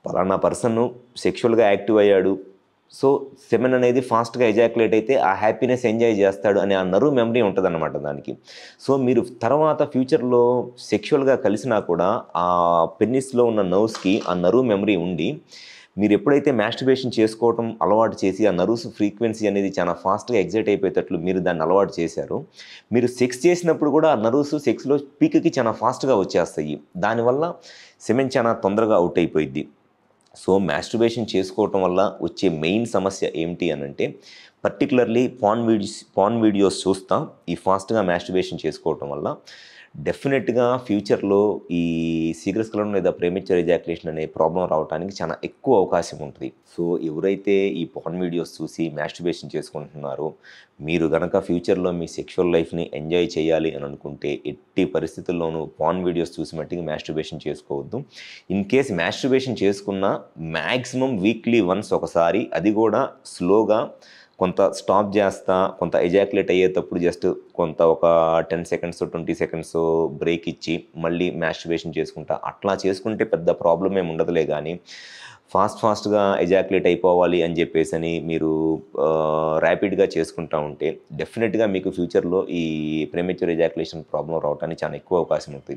పలానా person సెక్షువల్‌గా active అయ్యాడు. So, semen అనేది ఫాస్ట్‌గా ఎజాక్యులేట్ అయితే ఆ హ్యాపీనెస్ ఎంజాయ్ చేస్తాడు అనే ఆ నర్వ్ మెమరీ ఉంటదనమాట దానికి. సో, మీరు తర్వాత ఫ్యూచర్‌లో సెక్షువల్‌గా కలిసినా కూడా ఆ పెనిస్‌లో ఉన్న నర్వ్స్‌కి ఆ నర్వ్ మెమరీ ఉండి, మీరెప్పుడైతే మాస్టర్బేషన్ చేసుకోవటం అలవాటు చేసి, ఆ నర్వ్స్ ఫ్రీక్వెన్సీ అనేది చాలా ఫాస్ట్‌గా ఎక్సైట్ అయిపోయేటట్లు మీరు దాన్ని అలవాటు చేశారు. మీరు సెక్స్ చేసినప్పుడు కూడా ఆ నర్వ్స్ సెక్స్‌లో పీక్‌కి చాలా ఫాస్ట్‌గా వచ్చేస్తాయి. దానివల్ల సెమెన్ చాలా తొందరగా ఔట్ అయిపోయిద్ది. సో, మాస్టర్బేషన్ చేసుకోవటం వల్ల వచ్చే మెయిన్ సమస్య ఏమిటి అనంటే, పర్టిక్యులర్‌లీ పార్న్ వీడియోస్ చూస్తా ఈ ఫాస్ట్‌గా మాస్టర్బేషన్ చేసుకోవటం వల్ల డెఫినిట్‌గా ఫ్యూచర్‌లో ఈ శీఘ్రస్ఖలనం లేదా ప్రీమెచ్యూర్ ఎజాక్యులేషన్ అనే ప్రాబ్లమ్ రావటానికి చాలా ఎక్కువ అవకాశం ఉంటది. సో, ఎవరైతే ఈ పార్న్ వీడియోస్ చూసి మాస్టర్బేషన్ చేసుకుంటున్నారో, మీరు గనక ఫ్యూచర్‌లో మీ సెక్షువల్ లైఫ్‌ని ఎంజాయ్ చేయాలి అని అనుకుంటే, ఎట్టి పరిస్థితుల్లోనూ పార్న్ వీడియోస్ చూసి మట్టికి మాస్టర్బేషన్ చేసుకోవద్దు. ఇన్ కేస్ మాస్టర్బేషన్ చేసుకున్నా మాక్సిమం వీక్లీ వన్స్ ఒకసారి, అది కూడా స్లోగా కొంత స్టాప్ చేస్తా, కొంత ఎజాక్యులేట్ అయ్యేటప్పుడు జస్ట్ కొంత ఒక 10 సెకండ్స్, 20 సెకండ్స్ బ్రేక్ ఇచ్చి, మళ్ళీ మాస్టర్బేషన్ చేసుకుంటా. అట్లా చేసుకుంటే పెద్ద ప్రాబ్లమ్ ఏమి ఉండదులే గానీ, ఫాస్ట్‌గా ఎజాక్యులేట్ అయిపోవాలి అని చెప్పేసని మీరు ర్యాపిడ్‌గా చేసుకుంటా ఉంటే, డెఫినిట్‌గా మీకు ఫ్యూచర్‌లో ఈ ప్రీమెచ్యూర్ ఎజాక్యులేషన్ ప్రాబ్లమ్ రావటానికి చాలా ఎక్కువ అవకాశం ఉంటది.